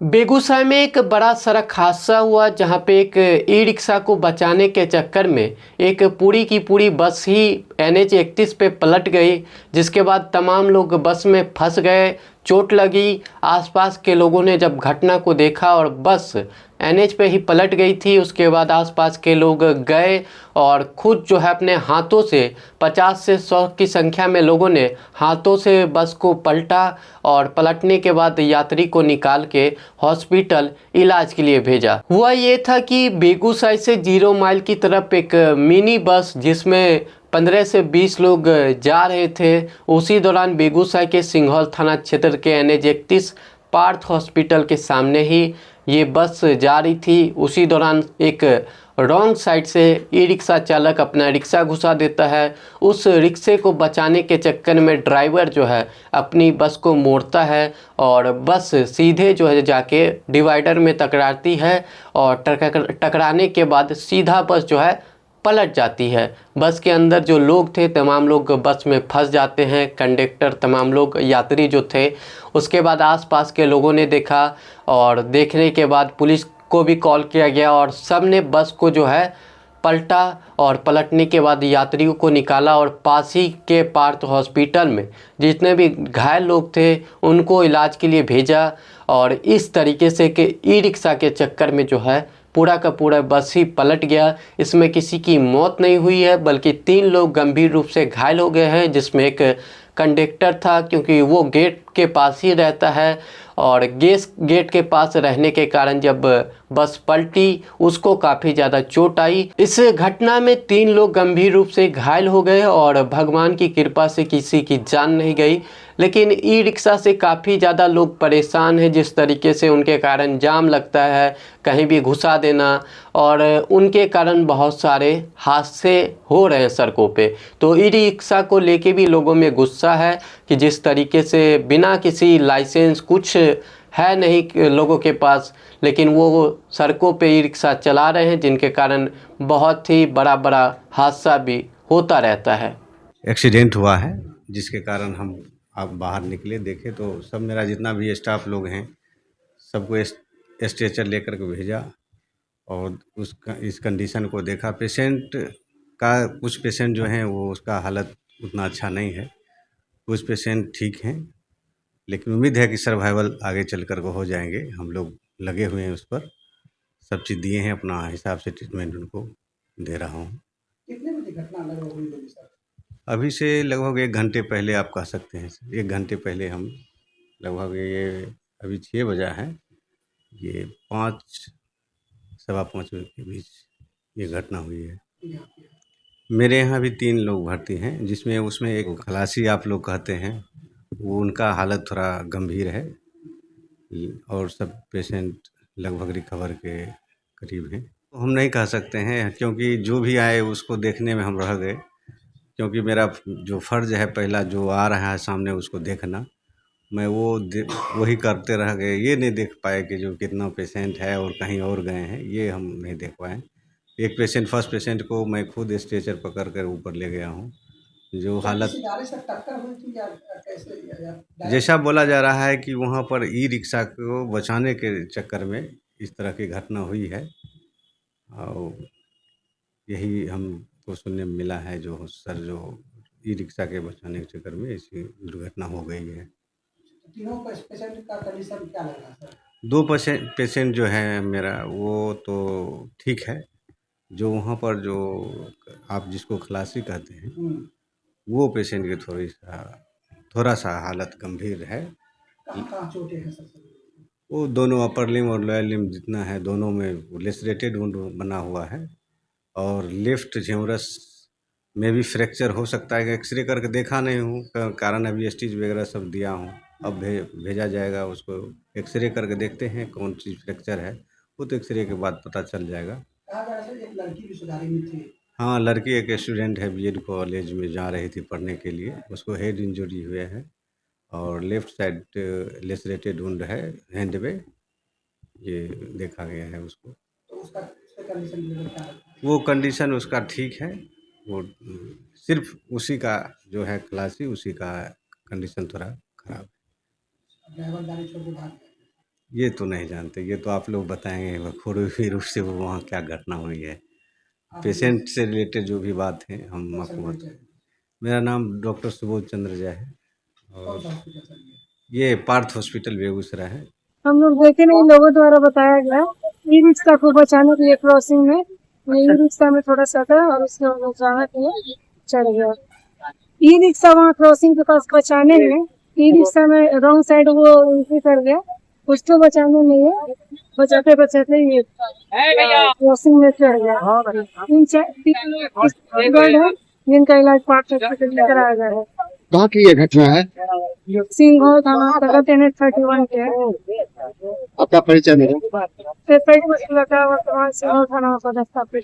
बेगूसराय में एक बड़ा सड़क हादसा हुआ जहां पे एक ई रिक्शा को बचाने के चक्कर में एक पूरी की पूरी बस ही NH 31 पे पलट गई। जिसके बाद तमाम लोग बस में फंस गए, चोट लगी। आसपास के लोगों ने जब घटना को देखा और बस NH पे ही पलट गई थी, उसके बाद आसपास के लोग गए और खुद जो है अपने हाथों से 50 से 100 की संख्या में लोगों ने हाथों से बस को पलटा और पलटने के बाद यात्री को निकाल के हॉस्पिटल इलाज के लिए भेजा। हुआ ये था कि बेगूसराय से 0 माइल की तरफ एक मिनी बस जिसमें 15 से 20 लोग जा रहे थे, उसी दौरान बेगूसराय के सिंघौल थाना क्षेत्र के NH 31 पार्थ हॉस्पिटल के सामने ही ये बस जा रही थी। उसी दौरान एक रॉन्ग साइड से ई रिक्शा चालक अपना रिक्शा घुसा देता है। उस रिक्शे को बचाने के चक्कर में ड्राइवर जो है अपनी बस को मोड़ता है और बस सीधे जो है जाके डिवाइडर में टकराती है और टकराने के बाद सीधा बस जो है पलट जाती है। बस के अंदर जो लोग थे तमाम लोग बस में फंस जाते हैं, कंडक्टर तमाम लोग यात्री जो थे। उसके बाद आसपास के लोगों ने देखा और देखने के बाद पुलिस को भी कॉल किया गया और सब ने बस को जो है पलटा और पलटने के बाद यात्रियों को निकाला और पास ही के पार्थ हॉस्पिटल में जितने भी घायल लोग थे उनको इलाज के लिए भेजा। और इस तरीके से कि ई रिक्शा के चक्कर में जो है पूरा का पूरा बस ही पलट गया। इसमें किसी की मौत नहीं हुई है बल्कि 3 लोग गंभीर रूप से घायल हो गए हैं, जिसमें एक कंडक्टर था क्योंकि वो गेट के पास ही रहता है और गेट के पास रहने के कारण जब बस पलटी उसको काफ़ी ज़्यादा चोट आई। इस घटना में 3 लोग गंभीर रूप से घायल हो गए और भगवान की कृपा से किसी की जान नहीं गई। लेकिन ई रिक्शा से काफ़ी ज़्यादा लोग परेशान हैं, जिस तरीके से उनके कारण जाम लगता है, कहीं भी घुसा देना और उनके कारण बहुत सारे हादसे हो रहे हैं सड़कों पे। तो ई रिक्शा को लेके भी लोगों में गुस्सा है कि जिस तरीके से बिना किसी लाइसेंस कुछ है नहीं लोगों के पास, लेकिन वो सड़कों पे ई रिक्शा चला रहे हैं, जिनके कारण बहुत ही बड़ा बड़ा हादसा भी होता रहता है। एक्सीडेंट हुआ है जिसके कारण हम अब बाहर निकले, देखे तो सब मेरा जितना भी स्टाफ लोग हैं सबको स्ट्रेचर लेकर के भेजा और इस कंडीशन को देखा। पेशेंट का कुछ पेशेंट जो हैं वो उसका हालत उतना अच्छा नहीं है, कुछ पेशेंट ठीक हैं, लेकिन उम्मीद है कि सर्वाइवल आगे चल कर हो जाएंगे। हम लोग लगे हुए हैं उस पर, सब चीज़ दिए हैं, अपना हिसाब से ट्रीटमेंट उनको दे रहा हूँ। कितने बजे घटना लगभग हुई होगी सर? अभी से लगभग 1 घंटे पहले आप कह सकते हैं। 1 घंटे पहले हम लगभग ये अभी 6 बजा है, ये 5 सवा 5 बजे के बीच ये घटना हुई है। मेरे यहाँ भी 3 लोग भर्ती हैं, जिसमें उसमें एक खलासी आप लोग कहते हैं, वो उनका हालत थोड़ा गंभीर है और सब पेशेंट लगभग रिकवर के करीब हैं। तो हम नहीं कह सकते हैं क्योंकि जो भी आए उसको देखने में हम रह गए, क्योंकि मेरा जो फ़र्ज़ है पहला जो आ रहा है सामने उसको देखना, मैं वही करते रह गए। ये नहीं देख पाए कि जो कितना पेशेंट है और कहीं और गए हैं, ये हम नहीं देख पाए। एक पेशेंट फर्स्ट पेशेंट को मैं खुद स्ट्रेचर पकड़ कर ऊपर ले गया हूँ। जो हालत किसी गाड़ी से टक्कर हुई थी या कैसे जैसा बोला जा रहा है कि वहाँ पर ई रिक्शा को बचाने के चक्कर में इस तरह की घटना हुई है और यही हमको सुनने में मिला है। जो जो ई रिक्शा के बचाने के चक्कर में ऐसी दुर्घटना हो गई है। तीनों पेशेंट का कंडीशन क्या लग रहा है सर? 2 पेशेंट जो है मेरा वो तो ठीक है, जो वहाँ पर जो आप जिसको खलासी कहते हैं वो पेशेंट की थोड़ा सा हालत गंभीर है। कहाँ चोटें हैं सर? वो दोनों अपर लिम्ब और लोअर लिम्ब जितना है दोनों में लेसरेटेड वुंड बना हुआ है और लेफ्ट ह्यूमरस में भी फ्रैक्चर हो सकता है। एक्सरे करके देखा नहीं हूँ, कारण अभी स्टिच वगैरह सब दिया हूँ, अब भेजा जाएगा उसको। एक्सरे करके देखते हैं कौन चीज़ फ्रैक्चर है, वो तो एक्सरे के बाद पता चल जाएगा। कहा जा रहा है सर एक लड़की भी सुधारी हुई थी। हाँ, लड़की एक स्टूडेंट है, बीएड कॉलेज में जा रही थी पढ़ने के लिए, उसको हेड इंजरी हुए है और लेफ़्ट साइड लेसरेटेड वुंड है हैंड में, ये देखा गया है उसको। तो उसका कंडीशन क्या है? वो कंडीशन उसका ठीक है, वो सिर्फ उसी का जो है खलासी उसी का कंडीशन थोड़ा खराब है। ड्राइवर गाड़ी छोड़ के भाग गया। ये तो नहीं जानते, ये तो आप लोग बताएंगे बखूबी फिर उससे वो वहाँ क्या घटना हुई है। पेशेंट से रिलेटेड जो भी बात है हम आपको बता। मेरा नाम डॉक्टर सुबोध चंद्र झा है और ये पार्थ हॉस्पिटल बेगूसराय है। हम लोग देखे नहीं, लोगों द्वारा बताया गया ई रिक्शा को बचाने के लिए क्रॉसिंग में ई रिक्शा में थोड़ा सा था और उसके बचाने के लिए चढ़ गया। ई रिक्शा वहाँ क्रॉसिंग के पास बचाने में ई रिक्शा में रॉन्ग साइड वो उल्टी कर गया, उसको बचाने में ये बचाते बचाते ये क्रॉसिंग में चढ़ गया। तीन है जिनका इलाज पार्थ हॉस्पिटल में कराया गया है। कहाँ की ये घटना है? सिंघो थाना अंतर्गत NH 31 के आपका परिचय मेरा? वर्तमान सिंघो थाना पदस्थापित।